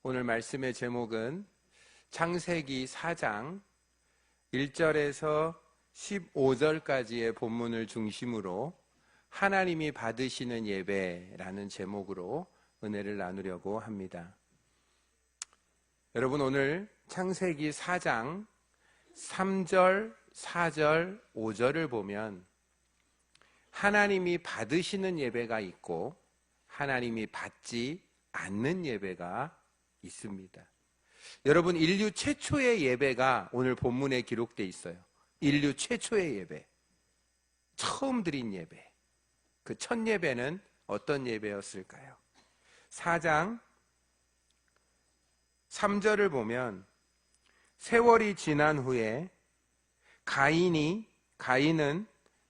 오늘 말씀의 제목은 창세기 4장 1절에서 15절까지의 본문을 중심으로 하나님이 받으시는 예배라는 제목으로 은혜를 나누려고 합니다. 여러분, 오늘 창세기 4장 3절, 4절, 5절을 보면 하나님이 받으시는 예배가 있고 하나님이 받지 않는 예배가 있습니다. 여러분, 인류 최초의 예배가 오늘 본문에 기록되어 있어요. 인류 최초의 예배, 처음 드린 예배, 그 첫 예배는 어떤 예배였을까요? 4장 3절을 보면 세월이 지난 후에 가인은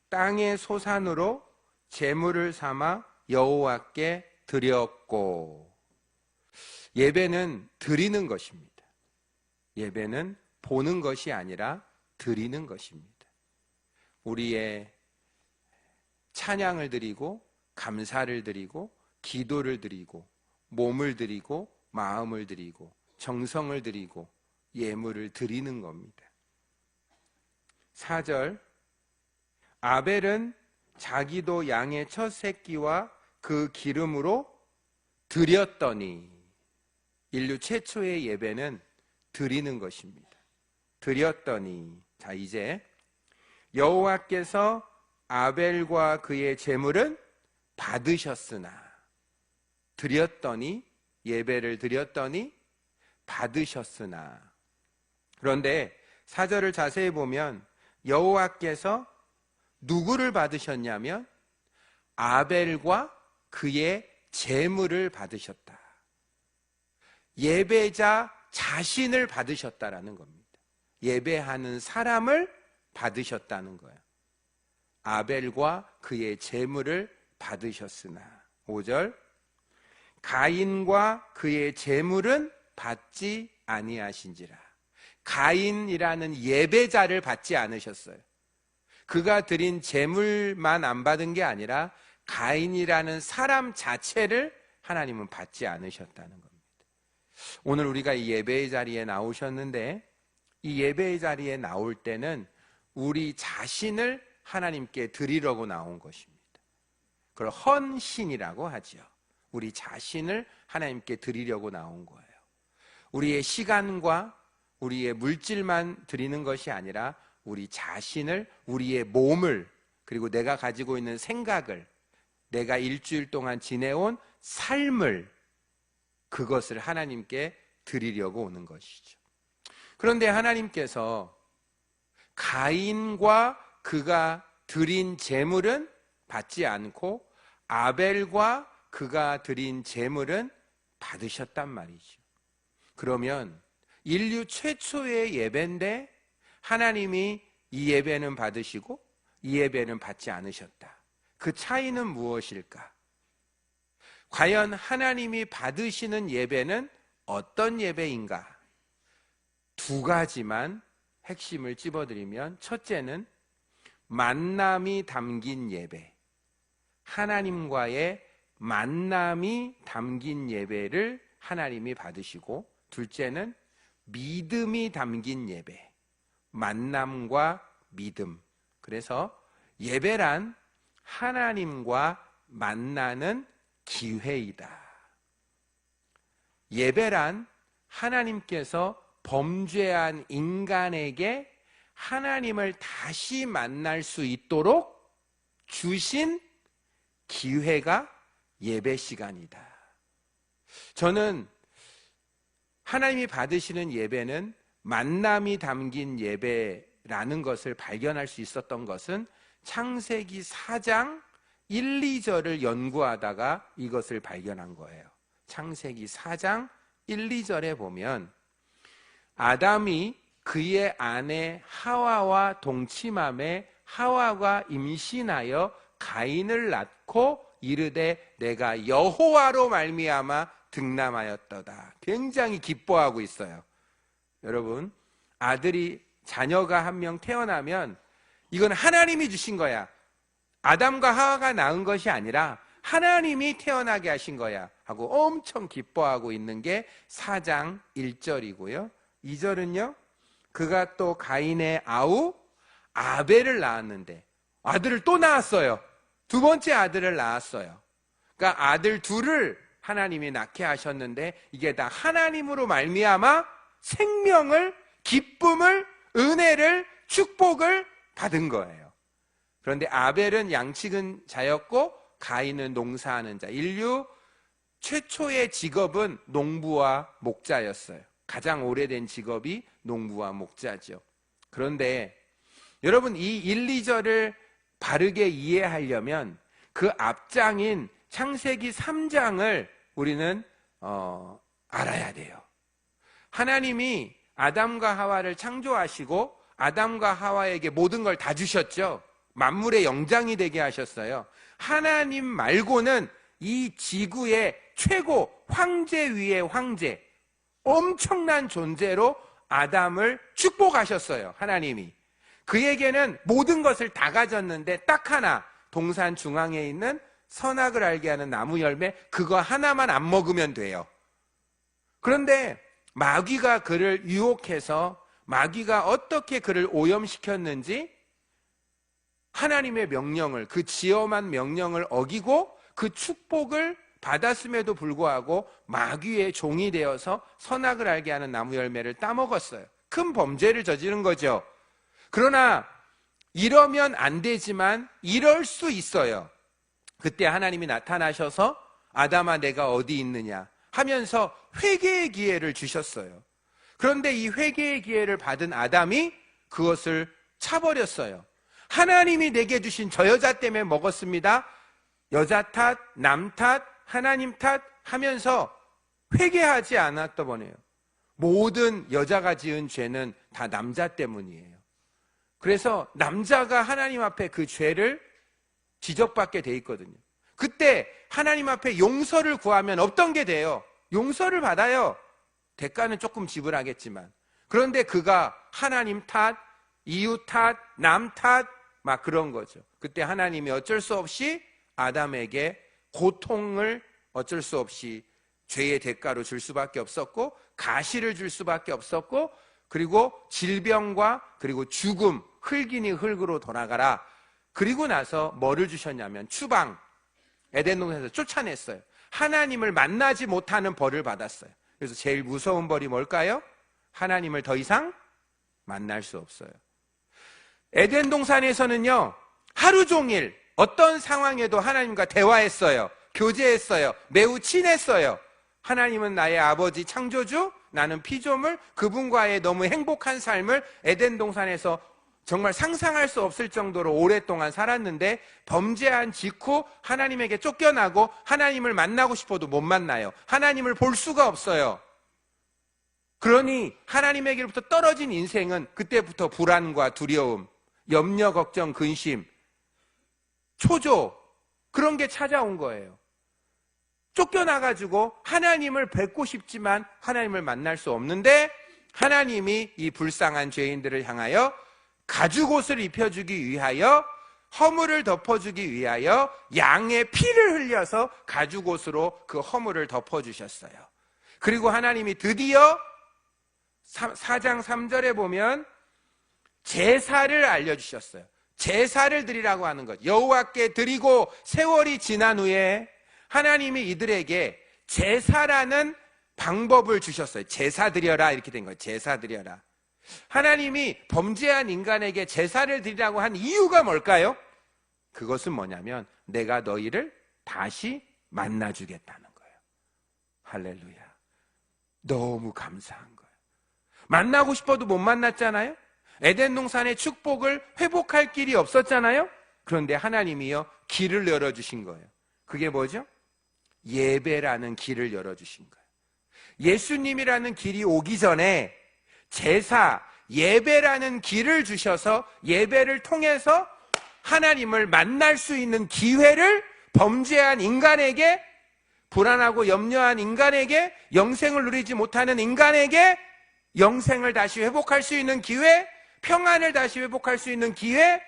땅의 소산으로 제물을 삼아 여호와께 드렸고, 예배는 드리는 것입니다. 예배는 보는 것이 아니라 드리는 것입니다. 우리의 찬양을 드리고 감사를 드리고 기도를 드리고 몸을 드리고 마음을 드리고 정성을 드리고 예물을 드리는 겁니다. 4절, 아벨은 자기도 양의 첫 새끼와 그 기름으로 드렸더니, 인류 최초의 예배는 드리는 것입니다. 드렸더니, 자, 이제 여호와께서 아벨과 그의 제물은 받으셨으나, 드렸더니, 예배를 드렸더니 받으셨으나. 그런데 4절을 자세히 보면 여호와께서 누구를 받으셨냐면 아벨과 그의 제물을 받으셨다. 예배자 자신을 받으셨다라는 겁니다. 예배하는 사람을 받으셨다는 거예요. 아벨과 그의 제물을 받으셨으나. 5절, 가인과 그의 제물은 받지 아니하신지라. 가인이라는 예배자를 받지 않으셨어요. 그가 드린 제물만 안 받은 게 아니라 가인이라는 사람 자체를 하나님은 받지 않으셨다는 겁니다. 오늘 우리가 이 예배의 자리에 나오셨는데, 이 예배의 자리에 나올 때는 우리 자신을 하나님께 드리려고 나온 것입니다. 그걸 헌신이라고 하죠. 우리 자신을 하나님께 드리려고 나온 거예요. 우리의 시간과 우리의 물질만 드리는 것이 아니라 우리 자신을, 우리의 몸을, 그리고 내가 가지고 있는 생각을, 내가 일주일 동안 지내온 삶을, 그것을 하나님께 드리려고 오는 것이죠. 그런데 하나님께서 가인과 그가 드린 제물은 받지 않고 아벨과 그가 드린 제물은 받으셨단 말이죠. 그러면 인류 최초의 예배인데 하나님이 이 예배는 받으시고 이 예배는 받지 않으셨다. 그 차이는 무엇일까? 과연 하나님이 받으시는 예배는 어떤 예배인가? 두 가지만 핵심을 찝어드리면, 첫째는 만남이 담긴 예배, 하나님과의 만남이 담긴 예배를 하나님이 받으시고, 둘째는 믿음이 담긴 예배, 만남과 믿음. 그래서 예배란 하나님과 만나는 기회이다. 예배란 하나님께서 범죄한 인간에게 하나님을 다시 만날 수 있도록 주신 기회가 예배 시간이다. 저는 하나님이 받으시는 예배는 만남이 담긴 예배라는 것을 발견할 수 있었던 것은 창세기 4장 1, 2절을 연구하다가 이것을 발견한 거예요. 창세기 4장 1, 2절에 보면 아담이 그의 아내 하와와 동침함에 하와가 임신하여 가인을 낳고 이르되 내가 여호와로 말미암아 득남하였도다. 굉장히 기뻐하고 있어요. 여러분, 자녀가 한 명 태어나면 이건 하나님이 주신 거야. 아담과 하와가 낳은 것이 아니라 하나님이 태어나게 하신 거야. 하고 엄청 기뻐하고 있는 게 4장 1절이고요. 2절은요. 그가 또 가인의 아우 아벨을 낳았는데 아들을 또 낳았어요. 두 번째 아들을 낳았어요. 그러니까 아들 둘을 하나님이 낳게 하셨는데 이게 다 하나님으로 말미암아 생명을, 기쁨을, 은혜를, 축복을 받은 거예요. 그런데 아벨은 양치는 자였고 가인은 농사하는 자. 인류 최초의 직업은 농부와 목자였어요. 가장 오래된 직업이 농부와 목자죠. 그런데 여러분 이 1, 2절을 바르게 이해하려면 그 앞장인 창세기 3장을 우리는 알아야 돼요. 하나님이 아담과 하와를 창조하시고 아담과 하와에게 모든 걸 다 주셨죠. 만물의 영장이 되게 하셨어요. 하나님 말고는 이 지구의 최고 황제 위의 황제, 엄청난 존재로 아담을 축복하셨어요. 하나님이. 그에게는 모든 것을 다 가졌는데 딱 하나, 동산 중앙에 있는 선악을 알게 하는 나무 열매, 그거 하나만 안 먹으면 돼요. 그런데 마귀가 그를 유혹해서 마귀가 어떻게 그를 오염시켰는지 하나님의 명령을, 그 지엄한 명령을 어기고 그 축복을 받았음에도 불구하고 마귀의 종이 되어서 선악을 알게 하는 나무 열매를 따먹었어요. 큰 범죄를 저지른 거죠. 그러나 이러면 안 되지만 이럴 수 있어요. 그때 하나님이 나타나셔서 아담아 내가 어디 있느냐 하면서 회개의 기회를 주셨어요. 그런데 이 회개의 기회를 받은 아담이 그것을 차버렸어요. 하나님이 내게 주신 저 여자 때문에 먹었습니다. 여자 탓, 남 탓, 하나님 탓 하면서 회개하지 않았던 거네요. 모든 여자가 지은 죄는 다 남자 때문이에요. 그래서 남자가 하나님 앞에 그 죄를 지적받게 돼 있거든요. 그때 하나님 앞에 용서를 구하면 어떤 게 돼요? 용서를 받아요. 대가는 조금 지불하겠지만. 그런데 그가 하나님 탓, 이웃 탓, 남 탓, 막 그런 거죠. 그때 하나님이 어쩔 수 없이 아담에게 고통을 어쩔 수 없이 죄의 대가로 줄 수밖에 없었고, 가시를 줄 수밖에 없었고, 그리고 질병과 그리고 죽음, 흙이니 흙으로 돌아가라. 그리고 나서 뭐를 주셨냐면 추방, 에덴 동산에서 쫓아냈어요. 하나님을 만나지 못하는 벌을 받았어요. 그래서 제일 무서운 벌이 뭘까요? 하나님을 더 이상 만날 수 없어요. 에덴 동산에서는요, 하루 종일 어떤 상황에도 하나님과 대화했어요. 교제했어요. 매우 친했어요. 하나님은 나의 아버지 창조주, 나는 피조물, 그분과의 너무 행복한 삶을 에덴 동산에서 정말 상상할 수 없을 정도로 오랫동안 살았는데 범죄한 직후 하나님에게 쫓겨나고 하나님을 만나고 싶어도 못 만나요. 하나님을 볼 수가 없어요. 그러니 하나님에게로부터 떨어진 인생은 그때부터 불안과 두려움, 염려, 걱정, 근심, 초조, 그런 게 찾아온 거예요. 쫓겨나가지고 하나님을 뵙고 싶지만 하나님을 만날 수 없는데 하나님이 이 불쌍한 죄인들을 향하여 가죽옷을 입혀주기 위하여, 허물을 덮어주기 위하여 양의 피를 흘려서 가죽옷으로 그 허물을 덮어주셨어요. 그리고 하나님이 드디어 4장 3절에 보면 제사를 알려주셨어요. 제사를 드리라고 하는 것. 여호와께 드리고 세월이 지난 후에 하나님이 이들에게 제사라는 방법을 주셨어요. 제사 드려라 이렇게 된 거예요. 제사 드려라. 하나님이 범죄한 인간에게 제사를 드리라고 한 이유가 뭘까요? 그것은 뭐냐면 내가 너희를 다시 만나주겠다는 거예요. 할렐루야. 너무 감사한 거예요. 만나고 싶어도 못 만났잖아요. 에덴 동산의 축복을 회복할 길이 없었잖아요. 그런데 하나님이요 길을 열어주신 거예요. 그게 뭐죠? 예배라는 길을 열어주신 거예요. 예수님이라는 길이 오기 전에 제사, 예배라는 길을 주셔서 예배를 통해서 하나님을 만날 수 있는 기회를 범죄한 인간에게, 불안하고 염려한 인간에게, 영생을 누리지 못하는 인간에게 영생을 다시 회복할 수 있는 기회, 평안을 다시 회복할 수 있는 기회를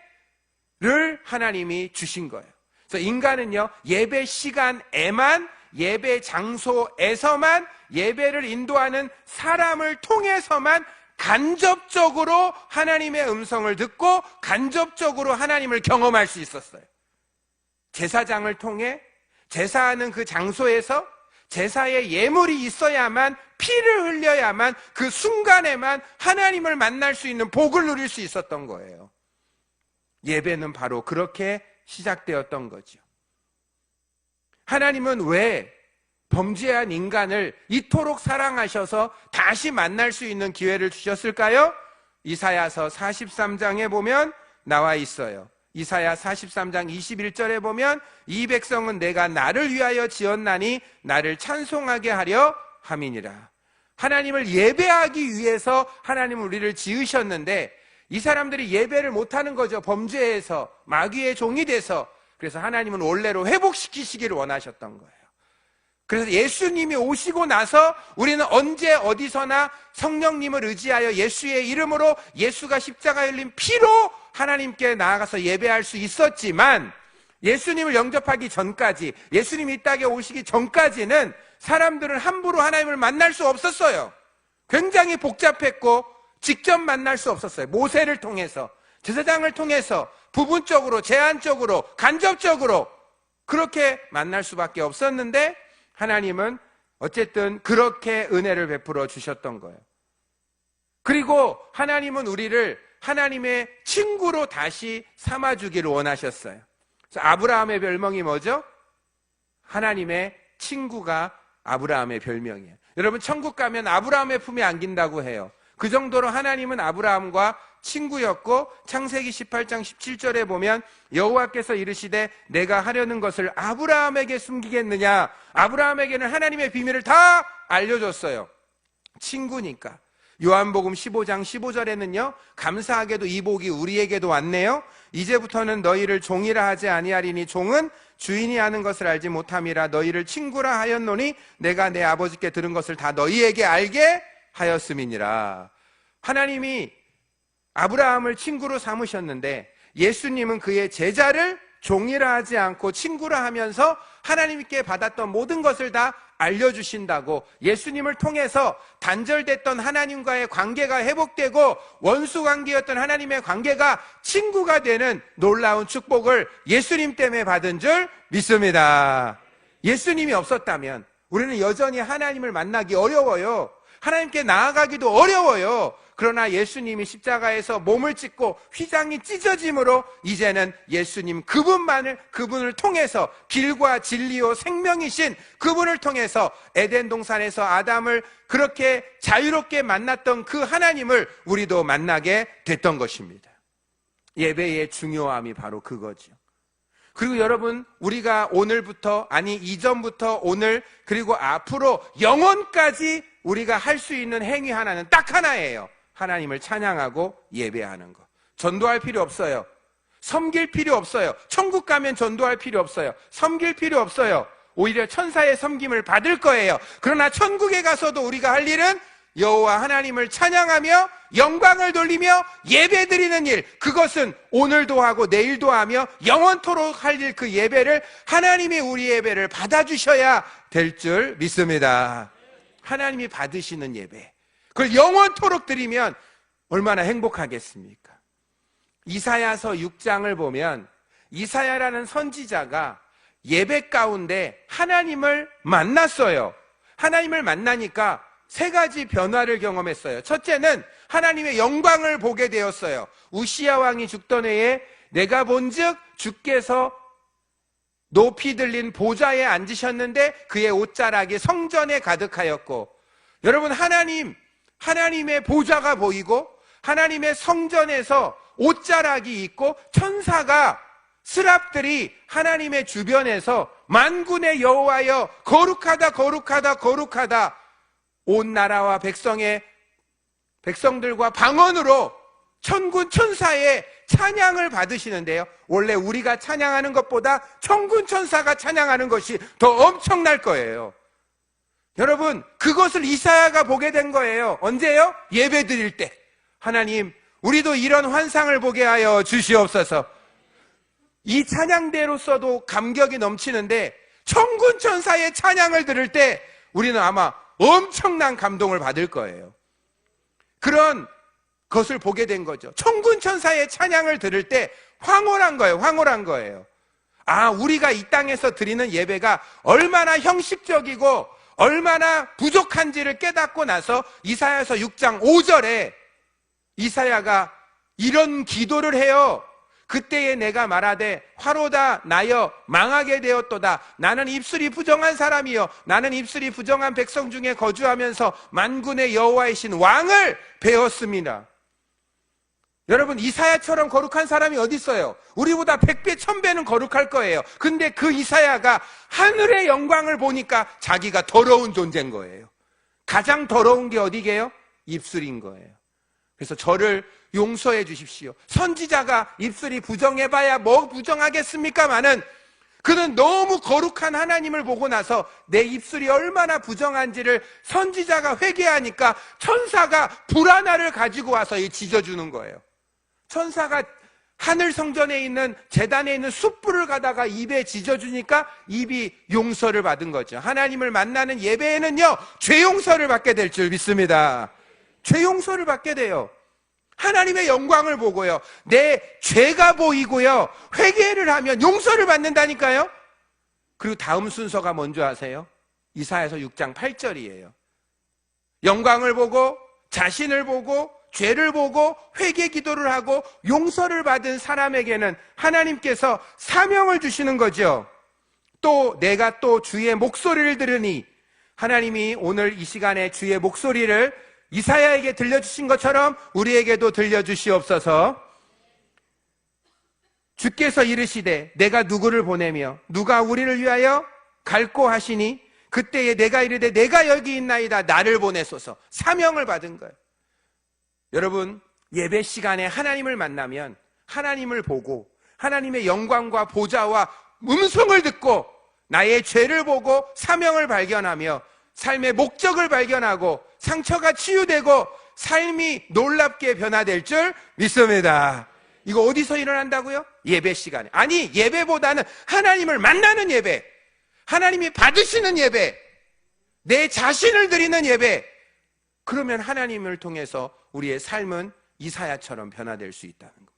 하나님이 주신 거예요. 그래서 인간은요 예배 시간에만 예배 장소에서만 예배를 인도하는 사람을 통해서만 간접적으로 하나님의 음성을 듣고 간접적으로 하나님을 경험할 수 있었어요. 제사장을 통해 제사하는 그 장소에서 제사의 예물이 있어야만, 피를 흘려야만, 그 순간에만 하나님을 만날 수 있는 복을 누릴 수 있었던 거예요. 예배는 바로 그렇게 시작되었던 거죠. 하나님은 왜 범죄한 인간을 이토록 사랑하셔서 다시 만날 수 있는 기회를 주셨을까요? 이사야서 43장에 보면 나와 있어요. 이사야 43장 21절에 보면 이 백성은 내가 나를 위하여 지었나니 나를 찬송하게 하려 함이니라. 하나님을 예배하기 위해서 하나님은 우리를 지으셨는데 이 사람들이 예배를 못하는 거죠. 범죄에서, 마귀의 종이 돼서. 그래서 하나님은 원래로 회복시키시기를 원하셨던 거예요. 그래서 예수님이 오시고 나서 우리는 언제 어디서나 성령님을 의지하여 예수의 이름으로, 예수가 십자가에 흘린 피로 하나님께 나아가서 예배할 수 있었지만, 예수님을 영접하기 전까지, 예수님이 이 땅에 오시기 전까지는 사람들은 함부로 하나님을 만날 수 없었어요. 굉장히 복잡했고 직접 만날 수 없었어요. 모세를 통해서, 제사장을 통해서, 부분적으로, 제한적으로, 간접적으로 그렇게 만날 수밖에 없었는데, 하나님은 어쨌든 그렇게 은혜를 베풀어 주셨던 거예요. 그리고 하나님은 우리를 하나님의 친구로 다시 삼아주기를 원하셨어요. 그래서 아브라함의 별명이 뭐죠? 하나님의 친구가 아브라함의 별명이에요. 여러분, 천국 가면 아브라함의 품에 안긴다고 해요. 그 정도로 하나님은 아브라함과 친구였고, 창세기 18장 17절에 보면 여호와께서 이르시되 내가 하려는 것을 아브라함에게 숨기겠느냐. 아브라함에게는 하나님의 비밀을 다 알려줬어요. 친구니까. 요한복음 15장 15절에는요, 감사하게도 이 복이 우리에게도 왔네요. 이제부터는 너희를 종이라 하지 아니하리니 종은 주인이 하는 것을 알지 못함이라. 너희를 친구라 하였노니 내가 내 아버지께 들은 것을 다 너희에게 알게 하였음이니라. 하나님이 아브라함을 친구로 삼으셨는데 예수님은 그의 제자를 종이라 하지 않고 친구라 하면서 하나님께 받았던 모든 것을 다 알려주신다고, 예수님을 통해서 단절됐던 하나님과의 관계가 회복되고 원수 관계였던 하나님의 관계가 친구가 되는 놀라운 축복을 예수님 때문에 받은 줄 믿습니다. 예수님이 없었다면 우리는 여전히 하나님을 만나기 어려워요. 하나님께 나아가기도 어려워요. 그러나 예수님이 십자가에서 몸을 찢고 휘장이 찢어짐으로 이제는 예수님 그분을 통해서, 길과 진리요 생명이신 그분을 통해서 에덴 동산에서 아담을 그렇게 자유롭게 만났던 그 하나님을 우리도 만나게 됐던 것입니다. 예배의 중요함이 바로 그거죠. 그리고 여러분, 우리가 오늘부터, 아니 이전부터 오늘, 그리고 앞으로 영원까지 우리가 할 수 있는 행위 하나는 딱 하나예요. 하나님을 찬양하고 예배하는 것. 전도할 필요 없어요. 섬길 필요 없어요. 천국 가면 전도할 필요 없어요. 섬길 필요 없어요. 오히려 천사의 섬김을 받을 거예요. 그러나 천국에 가서도 우리가 할 일은 여호와 하나님을 찬양하며 영광을 돌리며 예배드리는 일, 그것은 오늘도 하고 내일도 하며 영원토록 할 일, 그 예배를 하나님이 우리 예배를 받아주셔야 될 줄 믿습니다. 하나님이 받으시는 예배, 그걸 영원토록 드리면 얼마나 행복하겠습니까? 이사야서 6장을 보면 이사야라는 선지자가 예배 가운데 하나님을 만났어요. 하나님을 만나니까 세 가지 변화를 경험했어요. 첫째는 하나님의 영광을 보게 되었어요. 우시야 왕이 죽던 해에 내가 본즉 주께서 높이 들린 보좌에 앉으셨는데 그의 옷자락이 성전에 가득하였고, 여러분, 하나님의 보좌가 보이고 하나님의 성전에서 옷자락이 있고 천사가, 스랍들이 하나님의 주변에서 만군의 여호와여 거룩하다 거룩하다 거룩하다, 온 나라와 백성들과 방언으로 천군 천사의 찬양을 받으시는데요, 원래 우리가 찬양하는 것보다 천군 천사가 찬양하는 것이 더 엄청날 거예요. 여러분, 그것을 이사야가 보게 된 거예요. 언제요? 예배 드릴 때. 하나님, 우리도 이런 환상을 보게 하여 주시옵소서. 이 찬양대로서도 감격이 넘치는데 천군 천사의 찬양을 들을 때 우리는 아마 엄청난 감동을 받을 거예요. 그런 것을 보게 된 거죠. 천군 천사의 찬양을 들을 때 황홀한 거예요. 황홀한 거예요. 아, 우리가 이 땅에서 드리는 예배가 얼마나 형식적이고 얼마나 부족한지를 깨닫고 나서 이사야서 6장 5절에 이사야가 이런 기도를 해요. 그때에 내가 말하되 화로다 나여 망하게 되었도다. 나는 입술이 부정한 사람이요 나는 입술이 부정한 백성 중에 거주하면서 만군의 여호와이신 왕을 배웠습니다. 여러분, 이사야처럼 거룩한 사람이 어디 있어요? 우리보다 100배 1000배는 거룩할 거예요. 근데 그 이사야가 하늘의 영광을 보니까 자기가 더러운 존재인 거예요. 가장 더러운 게 어디게요? 입술인 거예요. 그래서 저를 용서해 주십시오. 선지자가 입술이 부정해봐야 뭐 부정하겠습니까마는 그는 너무 거룩한 하나님을 보고 나서 내 입술이 얼마나 부정한지를 선지자가 회개하니까 천사가 불 하나를 가지고 와서 지져주는 거예요. 천사가 하늘 성전에 있는 제단에 있는 숯불을 가다가 입에 지져주니까 입이 용서를 받은 거죠. 하나님을 만나는 예배에는요, 죄 용서를 받게 될 줄 믿습니다. 죄 용서를 받게 돼요. 하나님의 영광을 보고요, 내 죄가 보이고요, 회개를 하면 용서를 받는다니까요. 그리고 다음 순서가 뭔지 아세요? 이사야서 6장 8절이에요. 영광을 보고 자신을 보고 죄를 보고 회개 기도를 하고 용서를 받은 사람에게는 하나님께서 사명을 주시는 거죠. 또 내가 또 주의 목소리를 들으니, 하나님이 오늘 이 시간에 주의 목소리를 이사야에게 들려주신 것처럼 우리에게도 들려주시옵소서. 주께서 이르시되 내가 누구를 보내며 누가 우리를 위하여 갈고 하시니, 그때에 내가 이르되 내가 여기 있나이다 나를 보내소서. 사명을 받은 거예요. 여러분, 예배 시간에 하나님을 만나면 하나님을 보고 하나님의 영광과 보좌와 음성을 듣고 나의 죄를 보고 사명을 발견하며 삶의 목적을 발견하고 상처가 치유되고 삶이 놀랍게 변화될 줄 믿습니다. 이거 어디서 일어난다고요? 예배 시간에. 아니, 예배보다는 하나님을 만나는 예배, 하나님이 받으시는 예배, 내 자신을 드리는 예배. 그러면 하나님을 통해서 우리의 삶은 이사야처럼 변화될 수 있다는 겁니다.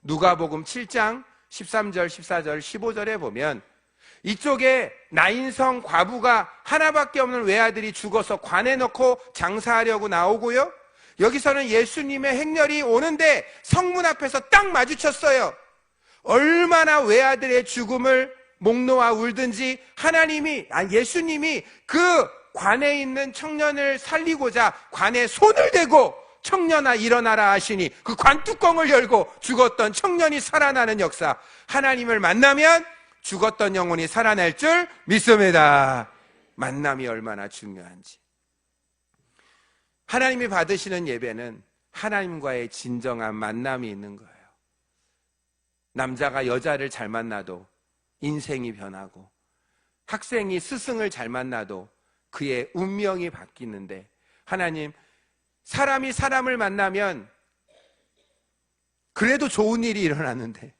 누가복음 7장 13절, 14절, 15절에 보면 이쪽에 나인성 과부가 하나밖에 없는 외아들이 죽어서 관에 넣고 장사하려고 나오고요, 여기서는 예수님의 행렬이 오는데 성문 앞에서 딱 마주쳤어요. 얼마나 외아들의 죽음을 목 놓아 울든지 예수님이 그 관에 있는 청년을 살리고자 관에 손을 대고 청년아 일어나라 하시니 그 관 뚜껑을 열고 죽었던 청년이 살아나는 역사. 하나님을 만나면 죽었던 영혼이 살아날 줄 믿습니다. 만남이 얼마나 중요한지. 하나님이 받으시는 예배는 하나님과의 진정한 만남이 있는 거예요. 남자가 여자를 잘 만나도 인생이 변하고, 학생이 스승을 잘 만나도 그의 운명이 바뀌는데, 하나님, 사람이 사람을 만나면 그래도 좋은 일이 일어나는데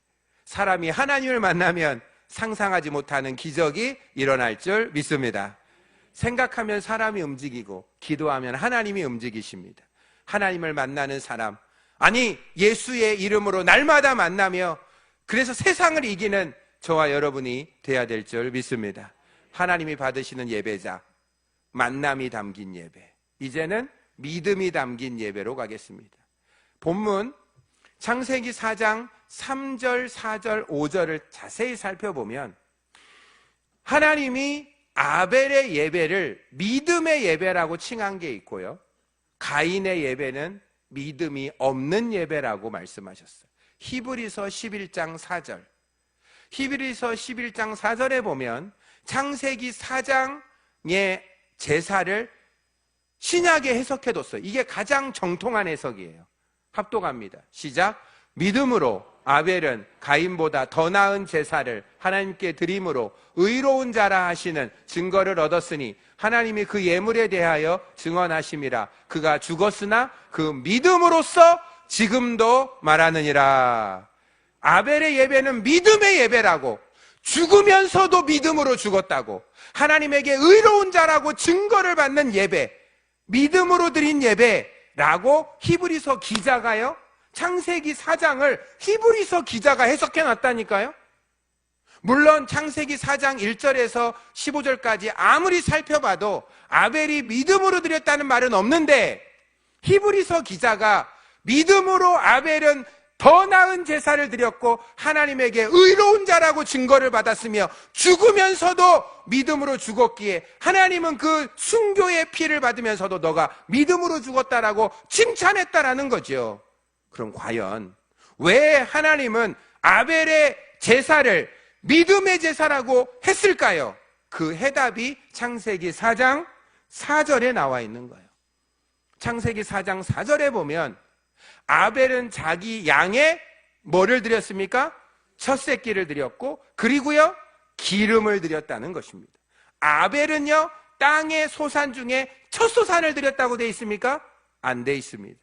사람이 하나님을 만나면 상상하지 못하는 기적이 일어날 줄 믿습니다. 생각하면 사람이 움직이고 기도하면 하나님이 움직이십니다. 하나님을 만나는 사람, 아니 예수의 이름으로 날마다 만나며 그래서 세상을 이기는 저와 여러분이 돼야 될 줄 믿습니다. 하나님이 받으시는 예배자, 만남이 담긴 예배. 이제는 믿음이 담긴 예배로 가겠습니다. 본문 창세기 4장 3절, 4절, 5절을 자세히 살펴보면 하나님이 아벨의 예배를 믿음의 예배라고 칭한 게 있고요, 가인의 예배는 믿음이 없는 예배라고 말씀하셨어요. 히브리서 11장 4절. 히브리서 11장 4절에 보면 창세기 4장의 제사를 신약에 해석해뒀어요. 이게 가장 정통한 해석이에요. 합독합니다. 시작. 믿음으로 아벨은 가인보다 더 나은 제사를 하나님께 드림으로 의로운 자라 하시는 증거를 얻었으니 하나님이 그 예물에 대하여 증언하심이라. 그가 죽었으나 그 믿음으로써 지금도 말하느니라. 아벨의 예배는 믿음의 예배라고, 죽으면서도 믿음으로 죽었다고, 하나님에게 의로운 자라고 증거를 받는 예배, 믿음으로 드린 예배라고 히브리서 기자가요, 창세기 4장을 히브리서 기자가 해석해 놨다니까요. 물론 창세기 4장 1절에서 15절까지 아무리 살펴봐도 아벨이 믿음으로 드렸다는 말은 없는데, 히브리서 기자가 믿음으로 아벨은 더 나은 제사를 드렸고 하나님에게 의로운 자라고 증거를 받았으며 죽으면서도 믿음으로 죽었기에 하나님은 그 순교의 피를 받으면서도 너가 믿음으로 죽었다라고 칭찬했다라는 거죠. 그럼 과연 왜 하나님은 아벨의 제사를 믿음의 제사라고 했을까요? 그 해답이 창세기 4장 4절에 나와 있는 거예요. 창세기 4장 4절에 보면 아벨은 자기 양에 뭐를 드렸습니까? 첫 새끼를 드렸고, 그리고요 기름을 드렸다는 것입니다. 아벨은요 땅의 소산 중에 첫 소산을 드렸다고 돼 있습니까? 안 돼 있습니다.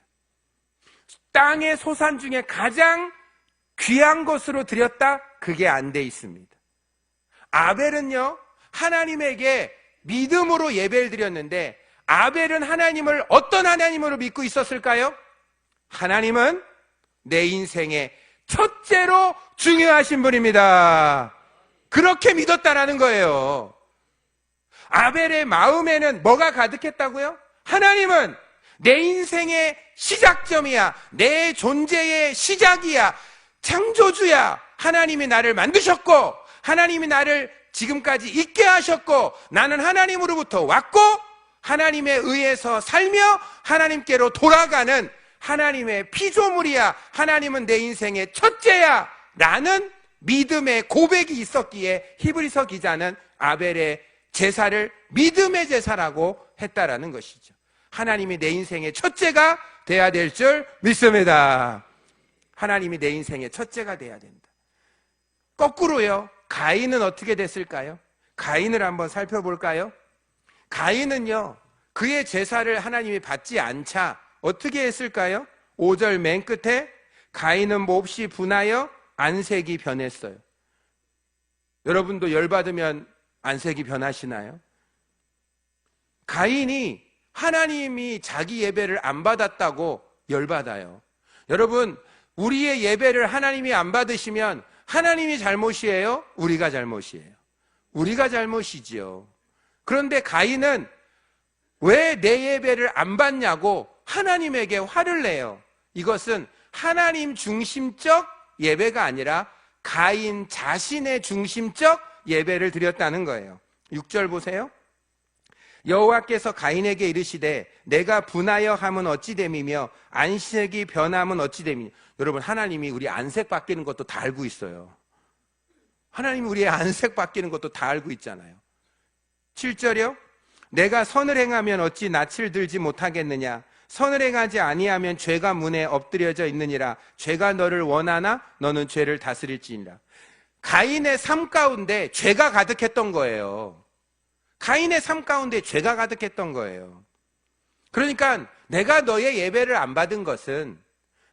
땅의 소산 중에 가장 귀한 것으로 드렸다? 그게 안 돼 있습니다. 아벨은요 하나님에게 믿음으로 예배를 드렸는데, 아벨은 하나님을 어떤 하나님으로 믿고 있었을까요? 하나님은 내 인생의 첫째로 중요하신 분입니다. 그렇게 믿었다라는 거예요. 아벨의 마음에는 뭐가 가득했다고요? 하나님은 내 인생의 시작점이야, 내 존재의 시작이야, 창조주야. 하나님이 나를 만드셨고 하나님이 나를 지금까지 있게 하셨고 나는 하나님으로부터 왔고 하나님에 의해서 살며 하나님께로 돌아가는 하나님의 피조물이야, 하나님은 내 인생의 첫째야 라는 믿음의 고백이 있었기에 히브리서 기자는 아벨의 제사를 믿음의 제사라고 했다라는 것이죠. 하나님이 내 인생의 첫째가 돼야 될 줄 믿습니다. 하나님이 내 인생의 첫째가 돼야 된다. 거꾸로요, 가인은 어떻게 됐을까요? 가인을 한번 살펴볼까요? 가인은요 그의 제사를 하나님이 받지 않자 어떻게 했을까요? 5절 맨 끝에 가인은 몹시 분하여 안색이 변했어요. 여러분도 열받으면 안색이 변하시나요? 가인이 하나님이 자기 예배를 안 받았다고 열받아요. 여러분, 우리의 예배를 하나님이 안 받으시면 하나님이 잘못이에요? 우리가 잘못이에요? 우리가 잘못이지요. 그런데 가인은 왜 내 예배를 안 받냐고 하나님에게 화를 내요. 이것은 하나님 중심적 예배가 아니라 가인 자신의 중심적 예배를 드렸다는 거예요. 6절 보세요. 여호와께서 가인에게 이르시되 내가 분하여 함은 어찌 됨이며 안색이 변함은 어찌 됨이냐. 여러분, 하나님이 우리 안색 바뀌는 것도 다 알고 있어요. 하나님이 우리의 안색 바뀌는 것도 다 알고 있잖아요. 7절이요. 내가 선을 행하면 어찌 낯을 들지 못하겠느냐. 선을 행하지 아니하면 죄가 문에 엎드려져 있느니라. 죄가 너를 원하나 너는 죄를 다스릴지니라. 가인의 삶 가운데 죄가 가득했던 거예요. 가인의 삶 가운데 죄가 가득했던 거예요. 그러니까 내가 너의 예배를 안 받은 것은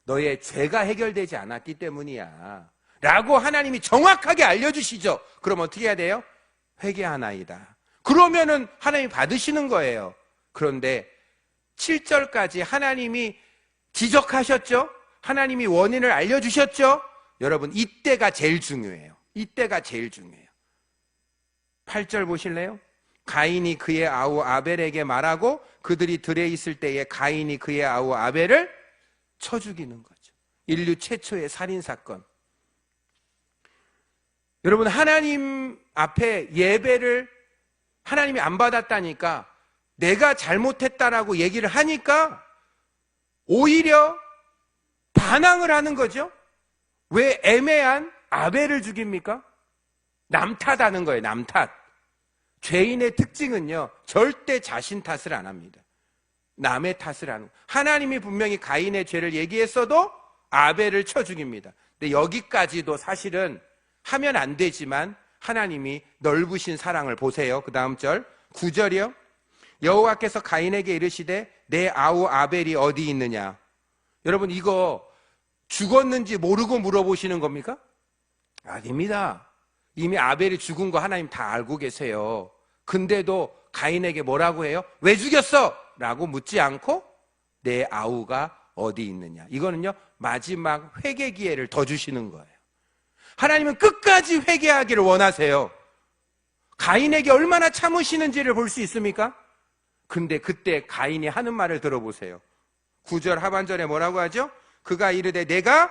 너의 죄가 해결되지 않았기 때문이야 라고 하나님이 정확하게 알려주시죠. 그럼 어떻게 해야 돼요? 회개하나이다. 그러면은 하나님이 받으시는 거예요. 그런데 7절까지 하나님이 지적하셨죠? 하나님이 원인을 알려주셨죠? 여러분, 이때가 제일 중요해요. 이때가 제일 중요해요. 8절 보실래요? 가인이 그의 아우 아벨에게 말하고 그들이 들에 있을 때에 가인이 그의 아우 아벨을 쳐 죽이는 거죠. 인류 최초의 살인사건. 여러분, 하나님 앞에 예배를 하나님이 안 받았다니까, 내가 잘못했다라고 얘기를 하니까 오히려 반항을 하는 거죠. 왜 애매한 아벨을 죽입니까? 남 탓하는 거예요. 남 탓. 죄인의 특징은요, 절대 자신 탓을 안 합니다. 남의 탓을 하는 거예요. 하나님이 분명히 가인의 죄를 얘기했어도 아벨을 쳐 죽입니다. 근데 여기까지도 사실은 하면 안 되지만 하나님이 넓으신 사랑을 보세요. 그 다음 절 9절이요. 여호와께서 가인에게 이르시되 내 아우 아벨이 어디 있느냐. 여러분, 이거 죽었는지 모르고 물어보시는 겁니까? 아닙니다. 이미 아벨이 죽은 거 하나님 다 알고 계세요. 근데도 가인에게 뭐라고 해요? 왜 죽였어? 라고 묻지 않고 내 아우가 어디 있느냐. 이거는요, 마지막 회개 기회를 더 주시는 거예요. 하나님은 끝까지 회개하기를 원하세요. 가인에게 얼마나 참으시는지를 볼 수 있습니까? 근데 그때 가인이 하는 말을 들어보세요. 9절 하반절에 뭐라고 하죠? 그가 이르되 내가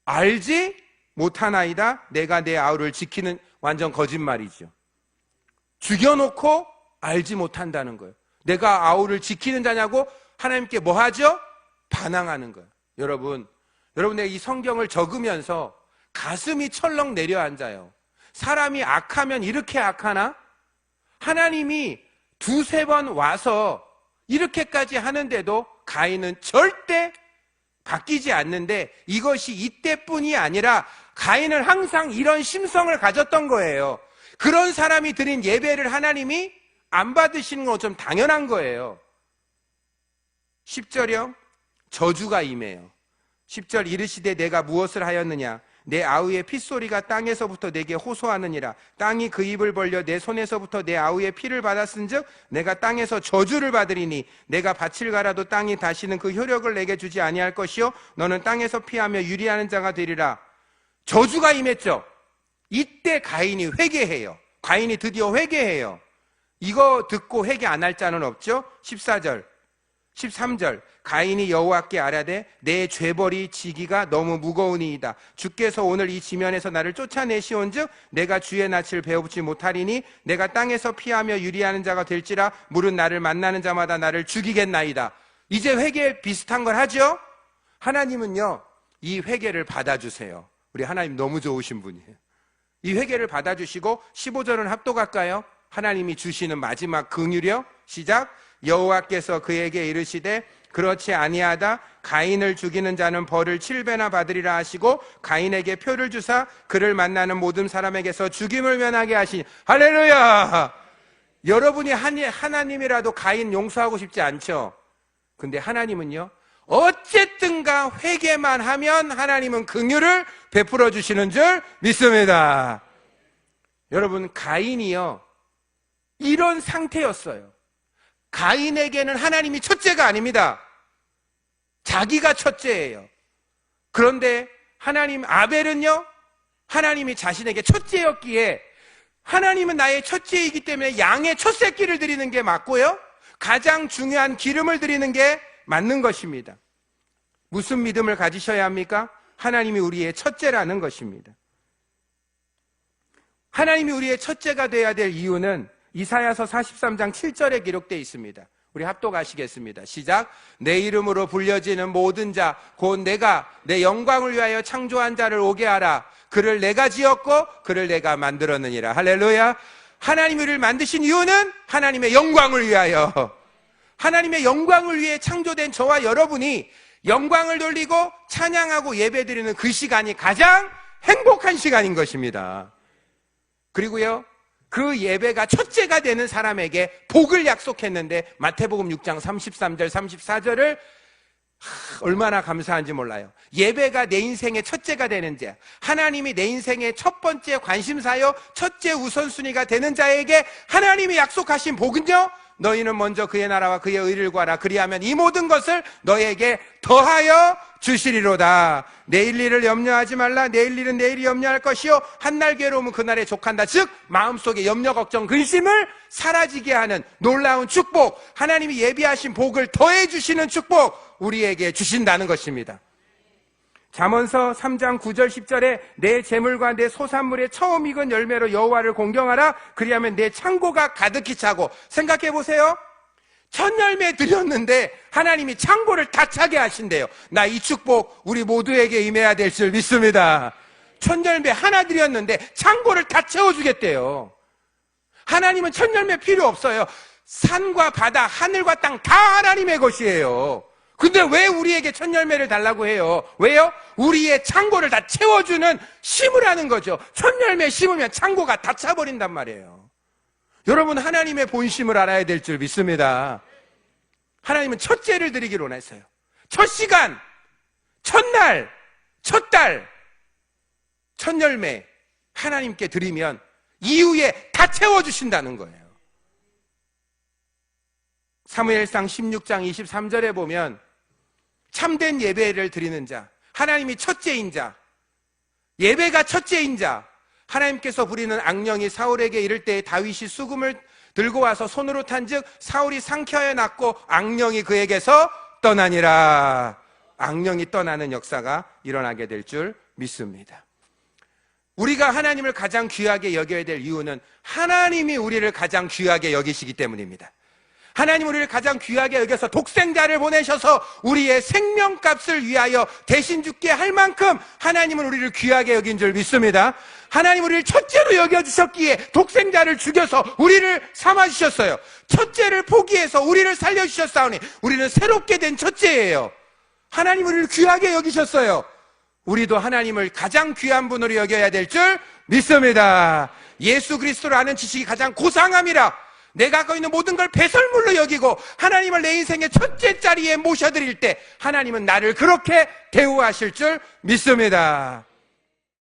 알지 못하나이다. 내가 내 아우를 지키는, 완전 거짓말이죠. 죽여놓고 알지 못한다는 거예요. 내가 아우를 지키는 자냐고 하나님께 뭐 하죠? 반항하는 거예요. 여러분 내가 이 성경을 적으면서 가슴이 철렁 내려앉아요. 사람이 악하면 이렇게 악하나? 하나님이 두세 번 와서 이렇게까지 하는데도 가인은 절대 바뀌지 않는데, 이것이 이때뿐이 아니라 가인은 항상 이런 심성을 가졌던 거예요. 그런 사람이 드린 예배를 하나님이 안 받으시는 건 좀 당연한 거예요. 10절이요. 저주가 임해요. 10절 이르시되 내가 무엇을 하였느냐? 내 아우의 핏소리가 땅에서부터 내게 호소하느니라. 땅이 그 입을 벌려 내 손에서부터 내 아우의 피를 받았은즉 내가 땅에서 저주를 받으리니 내가 밭을 갈아도 땅이 다시는 그 효력을 내게 주지 아니할 것이요 너는 땅에서 피하며 유리하는 자가 되리라. 저주가 임했죠. 이때 가인이 회개해요. 가인이 드디어 회개해요. 이거 듣고 회개 안 할 자는 없죠. 14절 13절 가인이 여호와께 아뢰되 내 죄벌이 지기가 너무 무거우니이다. 주께서 오늘 이 지면에서 나를 쫓아내시온즉 내가 주의 낯을 배워보지 못하리니 내가 땅에서 피하며 유리하는 자가 될지라 물은 나를 만나는 자마다 나를 죽이겠나이다. 이제 회개 비슷한 걸 하죠. 하나님은요 이 회개를 받아주세요. 우리 하나님 너무 좋으신 분이에요. 이 회개를 받아주시고 15절은 합독할까요? 하나님이 주시는 마지막 긍휼이요. 시작. 여호와께서 그에게 이르시되 그렇지 아니하다. 가인을 죽이는 자는 벌을 7배나 받으리라 하시고 가인에게 표를 주사 그를 만나는 모든 사람에게서 죽임을 면하게 하시니. 할렐루야. 여러분이 하나님이라도 가인 용서하고 싶지 않죠? 근데 하나님은요 어쨌든가 회개만 하면 하나님은 긍휼을 베풀어 주시는 줄 믿습니다. 여러분 가인이요 이런 상태였어요. 가인에게는 하나님이 첫째가 아닙니다. 자기가 첫째예요. 그런데 하나님 아벨은요 하나님이 자신에게 첫째였기에 하나님은 나의 첫째이기 때문에 양의 첫 새끼를 드리는 게 맞고요 가장 중요한 기름을 드리는 게 맞는 것입니다. 무슨 믿음을 가지셔야 합니까? 하나님이 우리의 첫째라는 것입니다. 하나님이 우리의 첫째가 되어야 될 이유는 이사야서 43장 7절에 기록되어 있습니다. 우리 합독하시겠습니다. 시작. 내 이름으로 불려지는 모든 자 곧 내가 내 영광을 위하여 창조한 자를 오게 하라. 그를 내가 지었고 그를 내가 만들었느니라. 할렐루야. 하나님이 우리를 만드신 이유는 하나님의 영광을 위하여, 하나님의 영광을 위해 창조된 저와 여러분이 영광을 돌리고 찬양하고 예배드리는 그 시간이 가장 행복한 시간인 것입니다. 그리고요 그 예배가 첫째가 되는 사람에게 복을 약속했는데 마태복음 6장 33절 34절을 얼마나 감사한지 몰라요. 예배가 내 인생의 첫째가 되는 자, 하나님이 내 인생의 첫 번째 관심사요 첫째 우선순위가 되는 자에게 하나님이 약속하신 복은요 너희는 먼저 그의 나라와 그의 의를 구하라. 그리하면 이 모든 것을 너에게 더하여 주시리로다. 내일 일을 염려하지 말라. 내일 일은 내일이 염려할 것이요 한날 괴로움은 그날에 족한다. 즉 마음속에 염려 걱정 근심을 사라지게 하는 놀라운 축복, 하나님이 예비하신 복을 더해 주시는 축복 우리에게 주신다는 것입니다. 잠언서 3장 9절 10절에 내 재물과 내 소산물의 처음 익은 열매로 여호와를 공경하라. 그리하면 내 창고가 가득히 차고. 생각해 보세요. 첫 열매 드렸는데 하나님이 창고를 다 차게 하신대요. 나 이 축복 우리 모두에게 임해야 될 줄 믿습니다. 첫 열매 하나 드렸는데 창고를 다 채워주겠대요. 하나님은 첫 열매 필요 없어요. 산과 바다, 하늘과 땅 다 하나님의 것이에요. 근데 왜 우리에게 첫 열매를 달라고 해요? 왜요? 우리의 창고를 다 채워주는 심으라는 거죠. 첫 열매 심으면 창고가 다 차버린단 말이에요. 여러분 하나님의 본심을 알아야 될 줄 믿습니다. 하나님은 첫째를 드리기로 원했어요. 첫 시간, 첫날, 첫 달, 첫 열매 하나님께 드리면 이후에 다 채워주신다는 거예요. 사무엘상 16장 23절에 보면 참된 예배를 드리는 자, 하나님이 첫째인 자, 예배가 첫째인 자, 하나님께서 부리는 악령이 사울에게 이를 때 다윗이 수금을 들고 와서 손으로 탄즉 사울이 상쾌하여 났고 악령이 그에게서 떠나니라. 악령이 떠나는 역사가 일어나게 될 줄 믿습니다. 우리가 하나님을 가장 귀하게 여겨야 될 이유는 하나님이 우리를 가장 귀하게 여기시기 때문입니다. 하나님 우리를 가장 귀하게 여겨서 독생자를 보내셔서 우리의 생명값을 위하여 대신 죽게 할 만큼 하나님은 우리를 귀하게 여긴 줄 믿습니다. 하나님 우리를 첫째로 여겨주셨기에 독생자를 죽여서 우리를 삼아주셨어요. 첫째를 포기해서 우리를 살려주셨사오니 우리는 새롭게 된 첫째예요. 하나님 우리를 귀하게 여기셨어요. 우리도 하나님을 가장 귀한 분으로 여겨야 될 줄 믿습니다. 예수 그리스도를 아는 지식이 가장 고상함이라. 내가 갖고 있는 모든 걸 배설물로 여기고 하나님을 내 인생의 첫째 자리에 모셔드릴 때 하나님은 나를 그렇게 대우하실 줄 믿습니다.